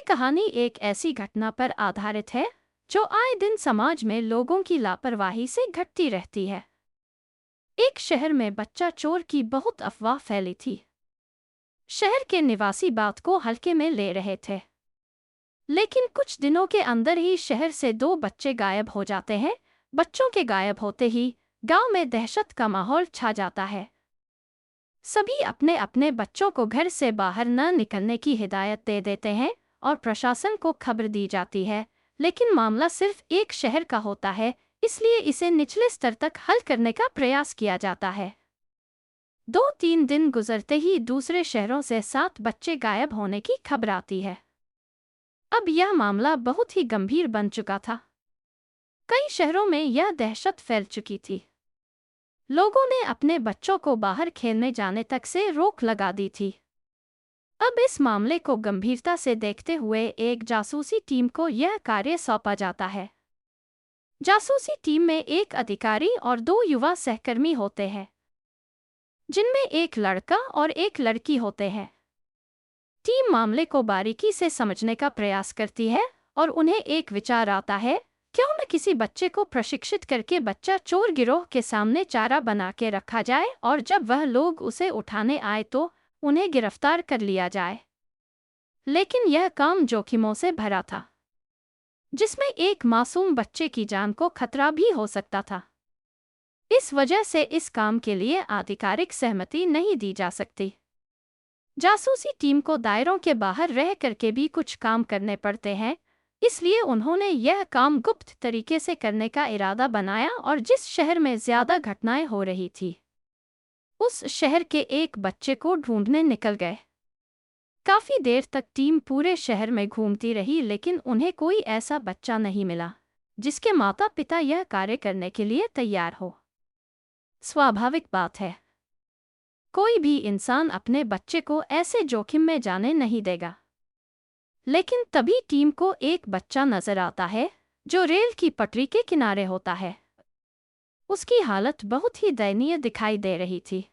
कहानी एक ऐसी घटना पर आधारित है जो आए दिन समाज में लोगों की लापरवाही से घटती रहती है। एक शहर में बच्चा चोर की बहुत अफवाह फैली थी। शहर के निवासी बात को हल्के में ले रहे थे, लेकिन कुछ दिनों के अंदर ही शहर से दो बच्चे गायब हो जाते हैं। बच्चों के गायब होते ही गांव में दहशत का माहौल छा जाता है। सभी अपने अपने बच्चों को घर से बाहर न निकलने की हिदायत दे देते हैं और प्रशासन को खबर दी जाती है। लेकिन मामला सिर्फ एक शहर का होता है, इसलिए इसे निचले स्तर तक हल करने का प्रयास किया जाता है। 2-3 दिन गुजरते ही दूसरे शहरों से 7 बच्चे गायब होने की खबर आती है। अब यह मामला बहुत ही गंभीर बन चुका था। कई शहरों में यह दहशत फैल चुकी थी। लोगों ने अपने बच्चों को बाहर खेलने जाने तक से रोक लगा दी थी। अब इस मामले को गंभीरता से देखते हुए एक जासूसी टीम को यह कार्य सौंपा जाता है। जासूसी टीम में एक अधिकारी और 2 युवा सहकर्मी होते हैं, जिनमें एक लड़का और एक लड़की होते हैं। टीम मामले को बारीकी से समझने का प्रयास करती है और उन्हें एक विचार आता है, क्यों न किसी बच्चे को प्रशिक्षित करके बच्चा चोर गिरोह के सामने चारा बना के रखा जाए और जब वह लोग उसे उठाने आए तो उन्हें गिरफ्तार कर लिया जाए। लेकिन यह काम जोखिमों से भरा था, जिसमें एक मासूम बच्चे की जान को खतरा भी हो सकता था। इस वजह से इस काम के लिए आधिकारिक सहमति नहीं दी जा सकती। जासूसी टीम को दायरों के बाहर रह करके भी कुछ काम करने पड़ते हैं, इसलिए उन्होंने यह काम गुप्त तरीके से करने का इरादा बनाया और जिस शहर में ज्यादा घटनाएं हो रही थी, उस शहर के एक बच्चे को ढूंढने निकल गए। काफी देर तक टीम पूरे शहर में घूमती रही, लेकिन उन्हें कोई ऐसा बच्चा नहीं मिला जिसके माता पिता यह कार्य करने के लिए तैयार हो। स्वाभाविक बात है, कोई भी इंसान अपने बच्चे को ऐसे जोखिम में जाने नहीं देगा। लेकिन तभी टीम को एक बच्चा नजर आता है जो रेल की पटरी के किनारे होता है। उसकी हालत बहुत ही दयनीय दिखाई दे रही थी।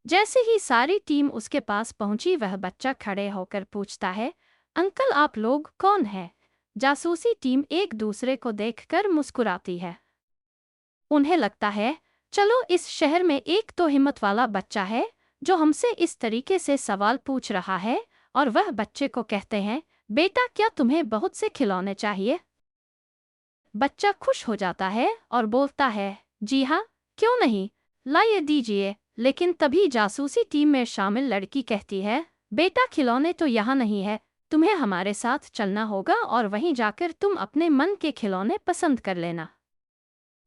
जैसे ही सारी टीम उसके पास पहुंची, वह बच्चा खड़े होकर पूछता है, अंकल आप लोग कौन हैं? जासूसी टीम एक दूसरे को देखकर मुस्कुराती है। उन्हें लगता है, चलो इस शहर में एक तो हिम्मत वाला बच्चा है जो हमसे इस तरीके से सवाल पूछ रहा है। और वह बच्चे को कहते हैं, बेटा क्या तुम्हें बहुत से खिलौने चाहिए? बच्चा खुश हो जाता है और बोलता है, जी हाँ, क्यों नहीं, लाइए दीजिए। लेकिन तभी जासूसी टीम में शामिल लड़की कहती है, बेटा खिलौने तो यहाँ नहीं है, तुम्हें हमारे साथ चलना होगा और वहीं जाकर तुम अपने मन के खिलौने पसंद कर लेना।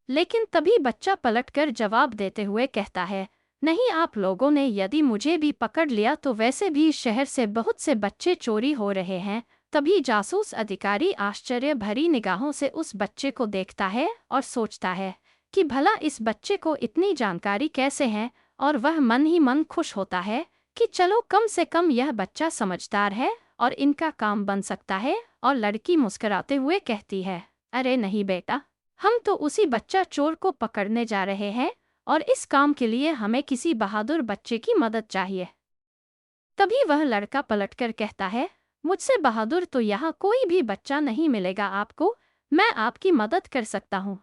लेकिन तभी बच्चा पलटकर जवाब देते हुए कहता है, नहीं, आप लोगों ने यदि मुझे भी पकड़ लिया तो वैसे भी शहर से बहुत से बच्चे चोरी हो रहे हैं। तभी जासूस अधिकारी आश्चर्य भरी निगाहों से उस बच्चे को देखता है और सोचता है कि भला इस बच्चे को इतनी जानकारी कैसे है, और वह मन ही मन खुश होता है कि चलो कम से कम यह बच्चा समझदार है और इनका काम बन सकता है। और लड़की मुस्कुराते हुए कहती है, अरे नहीं बेटा, हम तो उसी बच्चा चोर को पकड़ने जा रहे हैं और इस काम के लिए हमें किसी बहादुर बच्चे की मदद चाहिए। तभी वह लड़का पलटकर कहता है, मुझसे बहादुर तो यहाँ कोई भी बच्चा नहीं मिलेगा आपको, मैं आपकी मदद कर सकता हूँ।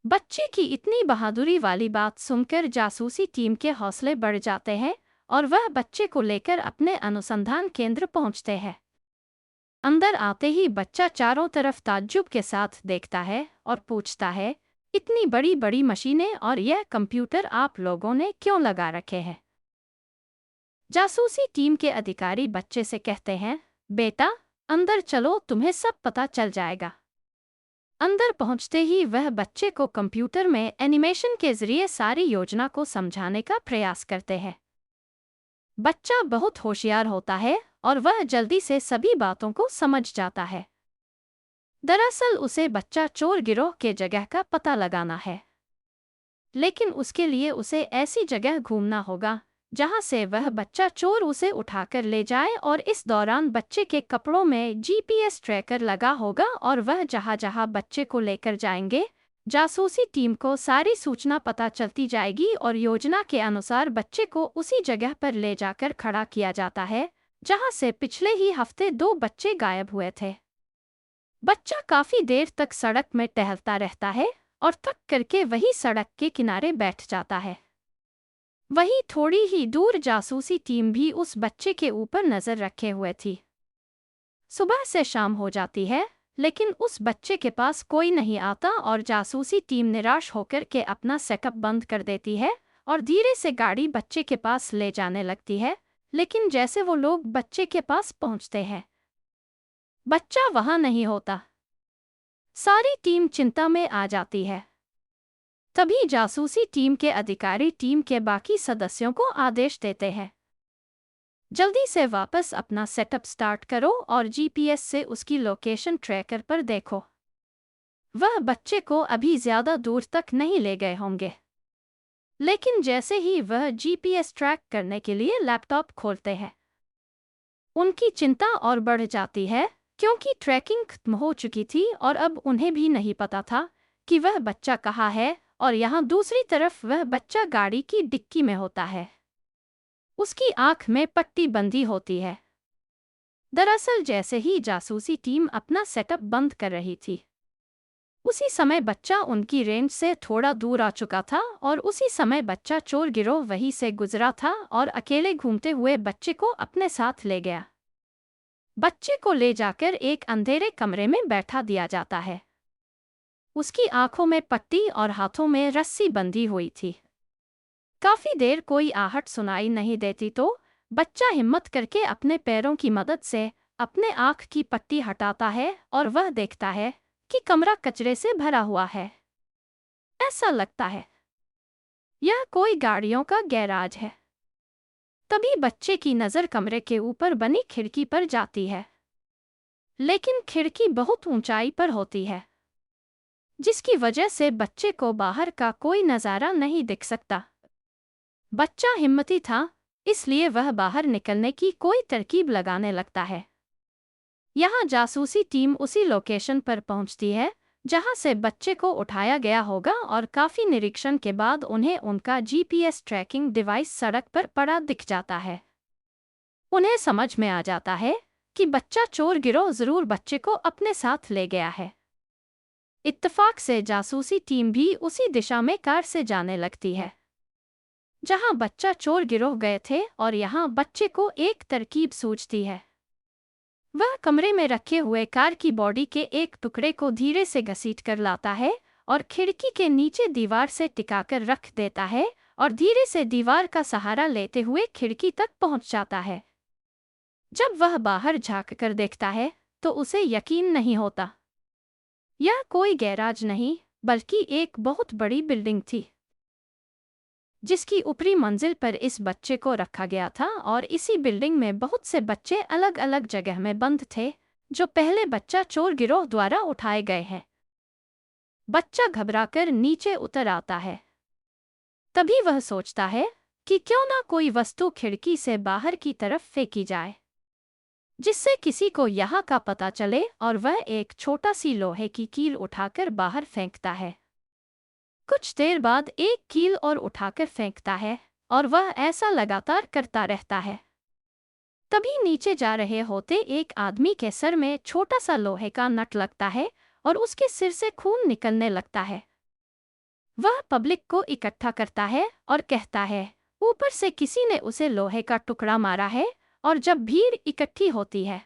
बच्चे की इतनी बहादुरी वाली बात सुनकर जासूसी टीम के हौसले बढ़ जाते हैं और वह बच्चे को लेकर अपने अनुसंधान केंद्र पहुँचते हैं। अंदर आते ही बच्चा चारों तरफ ताज्जुब के साथ देखता है और पूछता है, इतनी बड़ी बड़ी मशीनें और यह कंप्यूटर आप लोगों ने क्यों लगा रखे हैं? जासूसी टीम के अधिकारी बच्चे से कहते हैं, बेटा अंदर चलो, तुम्हें सब पता चल जाएगा। अंदर पहुंचते ही वह बच्चे को कंप्यूटर में एनिमेशन के जरिए सारी योजना को समझाने का प्रयास करते हैं। बच्चा बहुत होशियार होता है और वह जल्दी से सभी बातों को समझ जाता है। दरअसल उसे बच्चा चोर गिरोह के जगह का पता लगाना है, लेकिन उसके लिए उसे ऐसी जगह घूमना होगा जहां से वह बच्चा चोर उसे उठाकर ले जाए, और इस दौरान बच्चे के कपड़ों में जीपीएस ट्रैकर लगा होगा और वह जहां जहां बच्चे को लेकर जाएंगे, जासूसी टीम को सारी सूचना पता चलती जाएगी और योजना के अनुसार बच्चे को उसी जगह पर ले जाकर खड़ा किया जाता है जहां से पिछले ही हफ्ते 2 बच्चे गायब हुए थे। बच्चा काफी देर तक सड़क में टहलता रहता है और थक करके वही सड़क के किनारे बैठ जाता है। वहीं थोड़ी ही दूर जासूसी टीम भी उस बच्चे के ऊपर नजर रखे हुए थी। सुबह से शाम हो जाती है, लेकिन उस बच्चे के पास कोई नहीं आता और जासूसी टीम निराश होकर के अपना सेटअप बंद कर देती है और धीरे से गाड़ी बच्चे के पास ले जाने लगती है। लेकिन जैसे वो लोग बच्चे के पास पहुंचते हैं, बच्चा वहां नहीं होता। सारी टीम चिंता में आ जाती है। तभी जासूसी टीम के अधिकारी टीम के बाकी सदस्यों को आदेश देते हैं, जल्दी से वापस अपना सेटअप स्टार्ट करो और जीपीएस से उसकी लोकेशन ट्रैकर पर देखो। वह बच्चे को अभी ज्यादा दूर तक नहीं ले गए होंगे। लेकिन जैसे ही वह जीपीएस ट्रैक करने के लिए लैपटॉप खोलते हैं, उनकी चिंता और बढ़ जाती है, क्योंकि ट्रैकिंग खत्म हो चुकी थी और अब उन्हें भी नहीं पता था कि वह बच्चा कहाँ है। और यहाँ दूसरी तरफ वह बच्चा गाड़ी की डिक्की में होता है। उसकी आंख में पट्टी बंधी होती है। दरअसल जैसे ही जासूसी टीम अपना सेटअप बंद कर रही थी, उसी समय बच्चा उनकी रेंज से थोड़ा दूर आ चुका था और उसी समय बच्चा चोर गिरोह वहीं से गुजरा था और अकेले घूमते हुए बच्चे को अपने साथ ले गया। बच्चे को ले जाकर एक अंधेरे कमरे में बैठा दिया जाता है। उसकी आंखों में पट्टी और हाथों में रस्सी बंधी हुई थी। काफी देर कोई आहट सुनाई नहीं देती तो बच्चा हिम्मत करके अपने पैरों की मदद से अपने आंख की पट्टी हटाता है और वह देखता है कि कमरा कचरे से भरा हुआ है। ऐसा लगता है यह कोई गाड़ियों का गैराज है। तभी बच्चे की नज़र कमरे के ऊपर बनी खिड़की पर जाती है, लेकिन खिड़की बहुत ऊंचाई पर होती है, जिसकी वजह से बच्चे को बाहर का कोई नज़ारा नहीं दिख सकता। बच्चा हिम्मती था, इसलिए वह बाहर निकलने की कोई तरकीब लगाने लगता है। यहाँ जासूसी टीम उसी लोकेशन पर पहुंचती है जहां से बच्चे को उठाया गया होगा और काफी निरीक्षण के बाद उन्हें उनका जीपीएस ट्रैकिंग डिवाइस सड़क पर पड़ा दिख जाता है। उन्हें समझ में आ जाता है कि बच्चा चोर गिरोह जरूर बच्चे को अपने साथ ले गया है। इत्तेफाक से जासूसी टीम भी उसी दिशा में कार से जाने लगती है जहां बच्चा चोर गिरोह गए थे और यहाँ बच्चे को एक तरकीब सूझती है। वह कमरे में रखे हुए कार की बॉडी के एक टुकड़े को धीरे से घसीट कर लाता है और खिड़की के नीचे दीवार से टिकाकर रख देता है और धीरे से दीवार का सहारा लेते हुए खिड़की तक पहुंच जाता है। जब वह बाहर झांक कर देखता है तो उसे यकीन नहीं होता। यह कोई गैराज नहीं, बल्कि एक बहुत बड़ी बिल्डिंग थी, जिसकी ऊपरी मंजिल पर इस बच्चे को रखा गया था और इसी बिल्डिंग में बहुत से बच्चे अलग अलग जगह में बंद थे, जो पहले बच्चा चोर गिरोह द्वारा उठाए गए हैं। बच्चा घबराकर नीचे उतर आता है। तभी वह सोचता है कि क्यों ना कोई वस्तु खिड़की से बाहर की तरफ फेंकी जाए, जिससे किसी को यहाँ का पता चले, और वह एक छोटा सी लोहे की कील उठाकर बाहर फेंकता है। कुछ देर बाद एक कील और उठाकर फेंकता है और वह ऐसा लगातार करता रहता है। तभी नीचे जा रहे होते एक आदमी के सर में छोटा सा लोहे का नट लगता है और उसके सिर से खून निकलने लगता है। वह पब्लिक को इकट्ठा करता है और कहता है ऊपर से किसी ने उसे लोहे का टुकड़ा मारा है। और जब भीड़ इकट्ठी होती है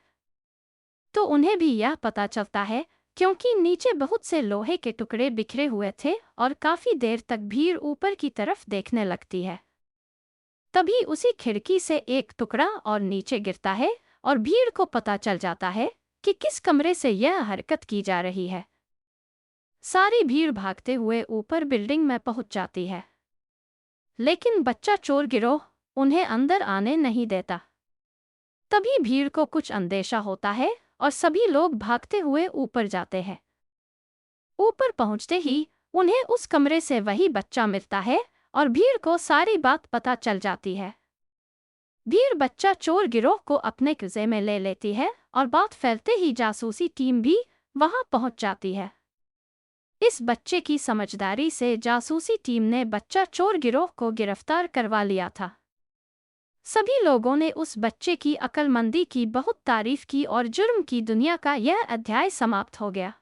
तो उन्हें भी यह पता चलता है, क्योंकि नीचे बहुत से लोहे के टुकड़े बिखरे हुए थे और काफी देर तक भीड़ ऊपर की तरफ देखने लगती है। तभी उसी खिड़की से एक टुकड़ा और नीचे गिरता है और भीड़ को पता चल जाता है कि किस कमरे से यह हरकत की जा रही है। सारी भीड़ भागते हुए ऊपर बिल्डिंग में पहुंच जाती है, लेकिन बच्चा चोर गिरोह उन्हें अंदर आने नहीं देता। तभी भीड़ को कुछ अंदेशा होता है और सभी लोग भागते हुए ऊपर जाते हैं। ऊपर पहुंचते ही उन्हें उस कमरे से वही बच्चा मिलता है और भीड़ को सारी बात पता चल जाती है। भीड़ बच्चा चोर गिरोह को अपने कब्जे में ले लेती है और बात फैलते ही जासूसी टीम भी वहां पहुंच जाती है। इस बच्चे की समझदारी से जासूसी टीम ने बच्चा चोर गिरोह को गिरफ्तार करवा लिया था। सभी लोगों ने उस बच्चे की अक्लमंदी की बहुत तारीफ की और जुर्म की दुनिया का यह अध्याय समाप्त हो गया।